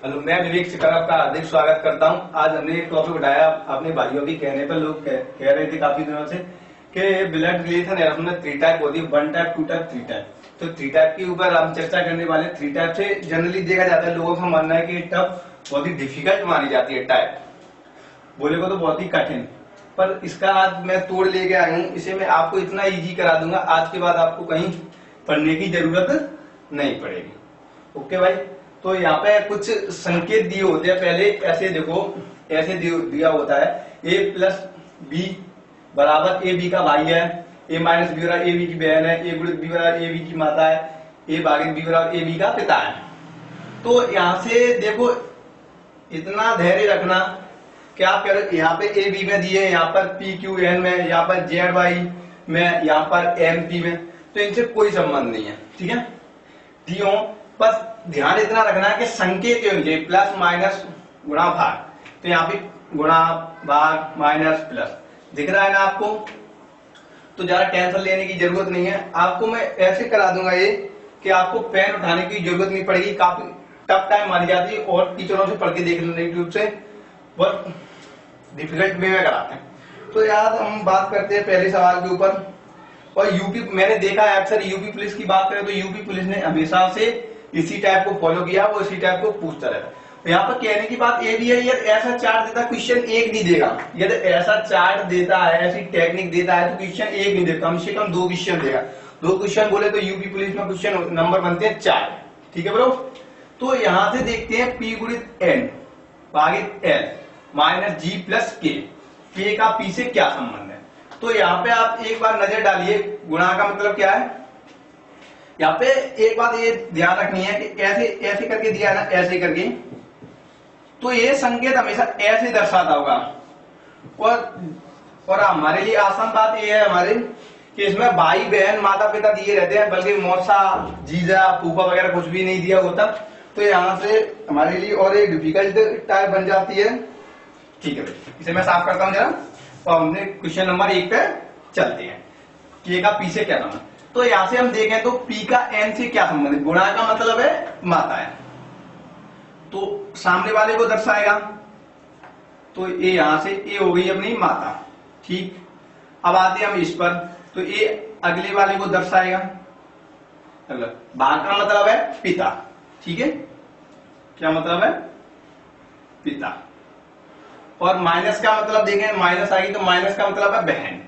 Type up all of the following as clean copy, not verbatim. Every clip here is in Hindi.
हेलो, मैं विवेक शिकार आपका हार्दिक स्वागत करता हूं। आज हमने एक टॉपिक उठाया अपने भाइयों के कहने पर। लोग कह रहे थे काफी दिनों से कि ब्लड रिलेशन है उसमें 3 टाइप होती है, 1 टाइप, 2 टाइप, 3 टाइप। तो 3 टाइप के ऊपर हम चर्चा करने वाले। 3 टाइप से जनरली देखा जाता है, लोगों का मानना है कि टफ बहुत ही डिफिकल्ट मानी जाती है टाइप, बोले को तो बहुत ही कठिन, पर इसका आज मैं तोड़ लेके आया हूँ। इसे मैं आपको इतना इजी करा दूंगा, आज के बाद आपको कहीं पढ़ने की जरूरत नहीं पड़ेगी। ओके भाई, तो यहाँ पे कुछ संकेत दिए होते हैं। पहले ऐसे देखो, ऐसे दिया होता है a प्लस बी बराबर ए बी का भाई है, a माइनस बी बराबर ए बी की बहन है, a गुणित बी बराबर ए बी की माता है, a भागित बी बराबर ए बी का पिता है। तो यहाँ से देखो, इतना धैर्य रखना कि आप कह रहे यहाँ पे ए बी में दिए, यहाँ पर पी क्यू एन में, यहाँ पर जेड वाई में, यहाँ पर एम पी में, तो इनसे कोई संबंध नहीं है। ठीक है, दियो, बस ध्यान इतना रखना है कि संकेत होंगे प्लस माइनस गुणा भाग। तो यहाँ पे गुणा भाग माइनस प्लस दिख रहा है ना आपको, तो ज्यादा टेंशन लेने की जरूरत नहीं है। आपको मैं ऐसे करा दूंगा ये कि आपको पेन उठाने की जरूरत नहीं पड़ेगी। काफी टफ टाइम मानी जाती है और टीचरों से पढ़ के देख लेना यूट्यूब से, बहुत डिफिकल्ट वे में कराते हैं। तो यार हम बात करते हैं पहले सवाल के ऊपर। और यूपी, मैंने देखा है अक्सर यूपी पुलिस की बात करें तो यूपी पुलिस ने हमेशा से इसी टाइप को फॉलो किया, वो इसी टाइप को पूछता रहता। तो यहाँ पर कहने की बात ये भी है, यदि ऐसा चार्ट देता क्वेश्चन एक नहीं देगा। यदि ऐसा चार्ट देता है, ऐसी टेक्निक देता है, तो क्वेश्चन एक नहीं देगा, कम से कम 2 क्वेश्चन देगा। 2 क्वेश्चन बोले तो यूपी पुलिस में क्वेश्चन नंबर बनते हैं 4। ठीक है ब्रो, तो यहां से देखते हैं पी गुणित एन भागित एल माइनस जी प्लस के का पी से क्या संबंध है। तो यहाँ पे आप एक बार नजर डालिए, गुणा का मतलब क्या है। यहाँ पे एक बात ये ध्यान रखनी है कि ऐसे ऐसे करके दिया ना, ऐसे करके, तो ये संकेत हमेशा ऐसे दर्शाता होगा। और हमारे लिए आसान बात ये है हमारे कि इसमें भाई बहन माता पिता दिए रहते हैं, बल्कि मौसा जीजा फूफा वगैरह कुछ भी नहीं दिया होता। तो यहाँ से हमारे लिए और एक डिफिकल्ट टाइप बन जाती है। ठीक है भाई, इसे मैं साफ करता हूँ जरा, तो हमने क्वेश्चन नंबर 1 पे चलते हैं। के का पी से क्या संबंध। तो यहां से हम देखें तो पी का एन से क्या संबंध है। गुणा का मतलब है माता है, तो सामने वाले को दर्शाएगा। तो ये यहां से ए हो गई अपनी माता। ठीक, अब आते हैं हम इस पर, तो ये अगले वाले को दर्शाएगा। भाग का मतलब है पिता। ठीक है, क्या मतलब है, पिता। और माइनस का मतलब देखें, माइनस आ गई तो माइनस का मतलब है बहन।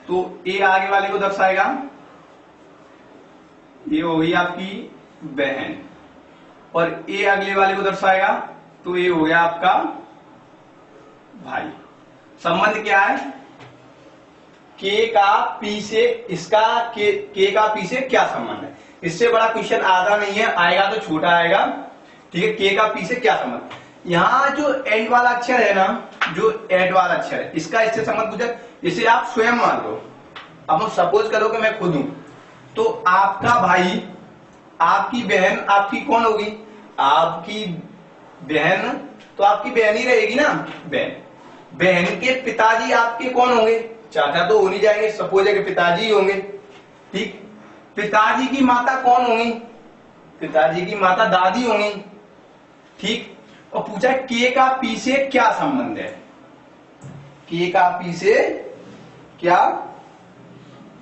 तो ए आगे वाले को दर्शाएगा, ये हो गई आपकी बहन। और ए अगले वाले को दर्शाएगा, तो ये हो गया आपका भाई। संबंध क्या है, के का पी से, इसका के का पी से क्या संबंध है। इससे बड़ा क्वेश्चन आधा नहीं है, आएगा तो छोटा आएगा। ठीक है, के का पी से क्या संबंध। यहाँ जो एंड वाला अक्षर है ना, जो एंड वाला अक्षर है, इसका इससे संबंध पूछा, इसे आप स्वयं मान लो। अब हम सपोज करो कि मैं खुद हूं, तो आपका भाई, आपकी बहन, आपकी कौन होगी, आपकी बहन, तो आपकी बहन ही रहेगी ना, बहन। बहन के पिताजी आपके कौन होंगे, चाचा तो हो नहीं जाएंगे, सपोज है कि पिताजी होंगे। ठीक, पिताजी की माता कौन होंगी, पिताजी की माता दादी होंगी। ठीक, और पूछा के का पी से क्या संबंध है। के का पी से क्या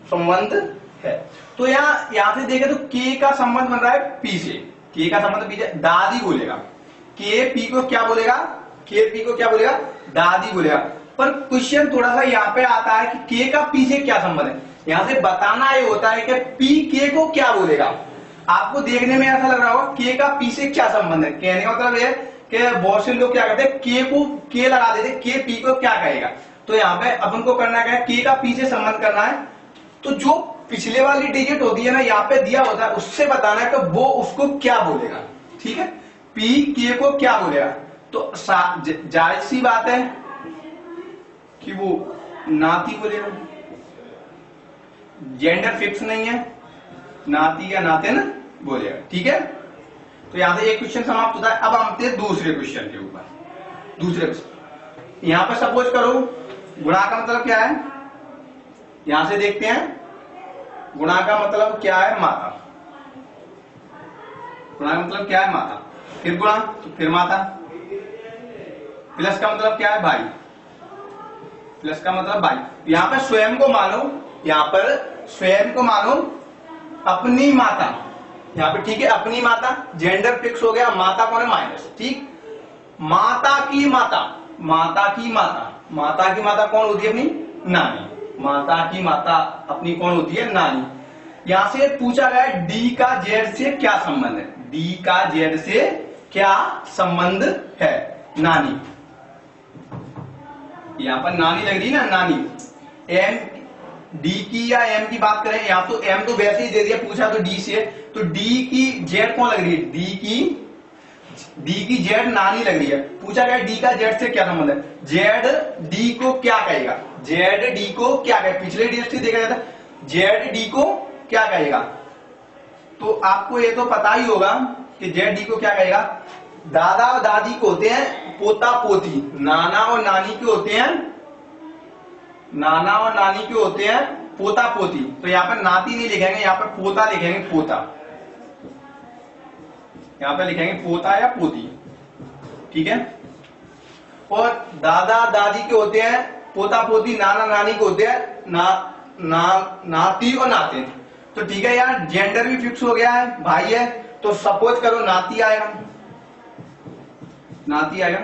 संबंध है। तो यहां से देखें तो के का संबंध बन रहा है पी से। के का संबंध पी से, दादी बोलेगा। के पी को क्या बोलेगा, के पी को क्या बोलेगा, दादी बोलेगा। पर क्वेश्चन थोड़ा सा यहाँ पे आता है कि के का पी से क्या संबंध है। यहां से बताना ये होता है कि पी के को क्या बोलेगा। आपको देखने में ऐसा लग रहा होगा के का पी से क्या संबंध है। कहने का मतलब है कि बहुत से लोग क्या करते हैं, के को के लगा देते, के पी को क्या कहेगा। तो यहाँ पे अपन को करना क्या है, के का पी से संबंध करना है। तो जो पिछले वाली डिजिट होती है ना, यहाँ पे दिया होता है, उससे बताना है कि वो उसको क्या बोलेगा। ठीक है, पी के को क्या बोलेगा। तो जायज सी बात है कि वो नाती बोलेगा। जेंडर फिक्स नहीं है, नाती या नाते ना बोलेगा। ठीक है, तो यहां से एक क्वेश्चन समाप्त होता है। अब हम आते हैं दूसरे क्वेश्चन के ऊपर। दूसरे क्वेश्चन, यहां पर सपोज करो, गुणा का मतलब क्या है, यहां से देखते हैं। गुणा का मतलब क्या है, माता। गुणा का मतलब क्या है, माता। फिर गुणा तो फिर माता। प्लस का मतलब क्या है? भाई। प्लस का मतलब भाई। यहाँ पर स्वयं को मानो, यहाँ पर स्वयं को मानो अपनी माता, यहाँ पे ठीक है, अपनी माता, जेंडर फिक्स हो गया, माता कौन है? माइनस, ठीक। माता की माता, माता की माता, माता की माता कौन होती है? अपनी नानी। माता की माता अपनी कौन होती है? नानी। यहां से पूछा गया डी का जेड से क्या संबंध है? डी का जेड से क्या संबंध है? नानी, यहां पर नानी लग रही है ना, नानी। एम डी की या एम की बात करें, यहाँ तो एम तो वैसे ही दे दिया, पूछा तो डी से, तो डी की जेड कौन लग रही है? डी की जेड नानी लग रही है। पूछा गया डी का जेड से क्या संबंध है? जेड डी को क्या कहेगा? जेड डी को क्या कहेगा? पिछले डीएसटी देखा जाता है, जेड डी को क्या कहेगा? तो आपको ये तो पता ही होगा कि जेड डी को क्या कहेगा। दादा और दादी को होते हैं पोता पोती, नाना और नानी के होते हैं, नाना और नानी के होते हैं पोता पोती। तो यहाँ पर नाती नहीं लिखेंगे, यहाँ पर पोता लिखेंगे, पोता। यहाँ पे लिखेंगे पोता या पोती, ठीक है। और दादा दादी के होते हैं पोता पोती, नाना नानी के होते हैं नाती और नाते। तो ठीक है यार, जेंडर भी फिक्स हो गया है, भाई है, तो सपोज करो नाती आएगा, नाती आएगा।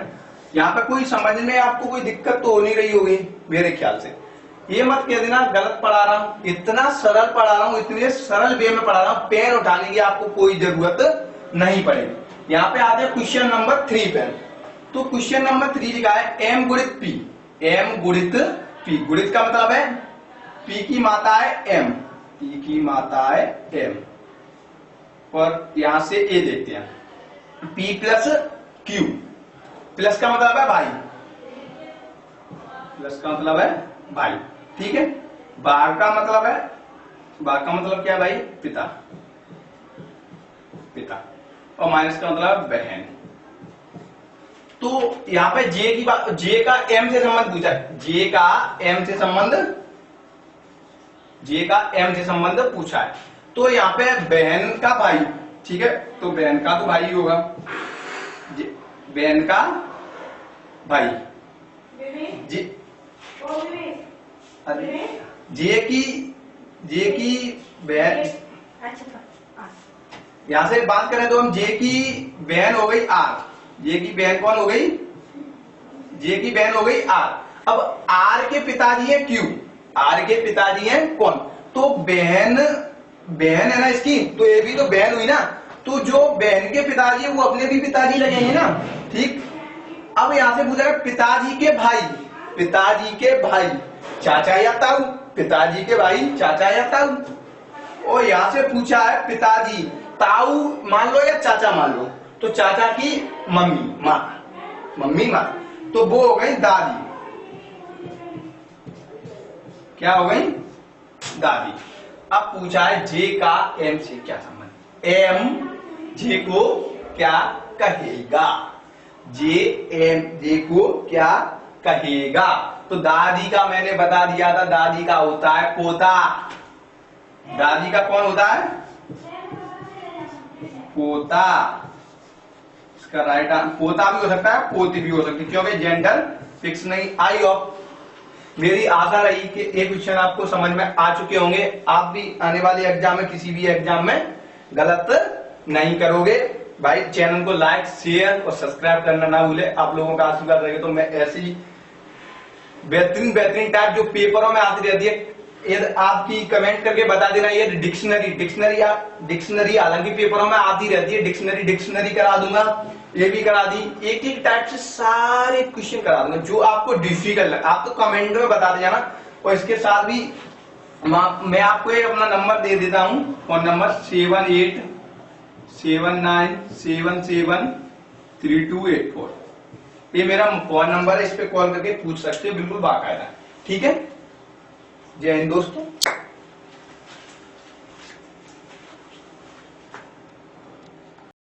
यहाँ पे कोई समझ में आपको कोई दिक्कत तो हो नहीं रही होगी मेरे ख्याल से। ये मत कह देना गलत पढ़ा रहा हूं, इतना सरल पढ़ा रहा हूं, इतने सरल वे में पढ़ा रहा हूं, पेन उठाने की आपको कोई जरूरत नहीं पड़ेगी। यहाँ पे आते हैं क्वेश्चन नंबर 3 पे। तो क्वेश्चन नंबर 3 लिखा है एम गुणित पी, एम गुणित पी। गुणित का मतलब है पी की माता है एम, पी की माता है एम। और यहां से ए देखते हैं, पी प्लस क्यू। प्लस का मतलब है भाई, प्लस का मतलब है भाई, ठीक है। बार का मतलब है, बार का मतलब क्या है भाई? पिता, पिता। और माइनस का मतलब बहन। तो यहाँ पे जे की बात, जे का एम से संबंध पूछा है, जे का एम से संबंध, जे का एम से संबंध पूछा है। तो यहाँ पे बहन का भाई, ठीक है, तो बहन का तो भाई ही होगा, बहन का भाई। जे की बहन, यहां से बात करें तो हम जे की बहन हो गई आर, जे की बहन कौन हो गई? जे की बहन हो गई आर। अब आर के पिताजी है क्यू, आर के पिताजी है कौन? तो बहन, बहन है ना इसकी, तो ये भी तो बहन हुई ना। तो जो बहन के पिताजी है वो अपने भी पिताजी लगेंगे ना, ठीक। अब यहां से पूछा पिताजी के भाई, पिताजी के भाई चाचा या ताऊ, पिताजी के भाई चाचा या ताऊ। और यहां से पूछा है पिताजी, ताऊ मान लो या चाचा मान लो, तो चाचा की मम्मी, माँ, मम्मी माँ, तो वो हो गई दादी। क्या हो गई? दादी। अब पूछा है जे का एम से क्या संबंध? एम जे को क्या कहेगा? जे एम जे को क्या कहेगा? तो दादी का मैंने बता दिया था, दादी का होता है पोता। दादी का कौन होता है? पोता। इसका राइट आंसर पोता भी हो सकता है, पोती भी हो सकती है, क्योंकि जेंडर फिक्स नहीं। आई होप, मेरी आशा रही कि ये क्वेश्चन आपको समझ में आ चुके होंगे। आप भी आने वाले एग्जाम में, किसी भी एग्जाम में गलत नहीं करोगे। भाई चैनल को लाइक, शेयर और सब्सक्राइब करना ना भूले। आप लोगों का आशीर्वाद रहे तो मैं ऐसी बेहतरीन बेहतरीन टाइप जो पेपरों में आती रहती है, ये आपकी कमेंट करके बता देना। ये डिक्शनरी हालांकि पेपरों में आती रहती है, डिक्शनरी करा दूंगा, ये भी करा दी। एक एक टाइप से सारे क्वेश्चन करा दूंगा जो आपको डिफिकल्ट लगे, आप तो कमेंट में बता दे जाना। और इसके साथ भी मैं आपको एक अपना नंबर दे देता हूँ, फोन नंबर 7879773284। ये मेरा फोन नंबर है, इस पे कॉल करके पूछ सकते हो बिल्कुल बाकायदा, ठीक है। जय हिंद दोस्तों।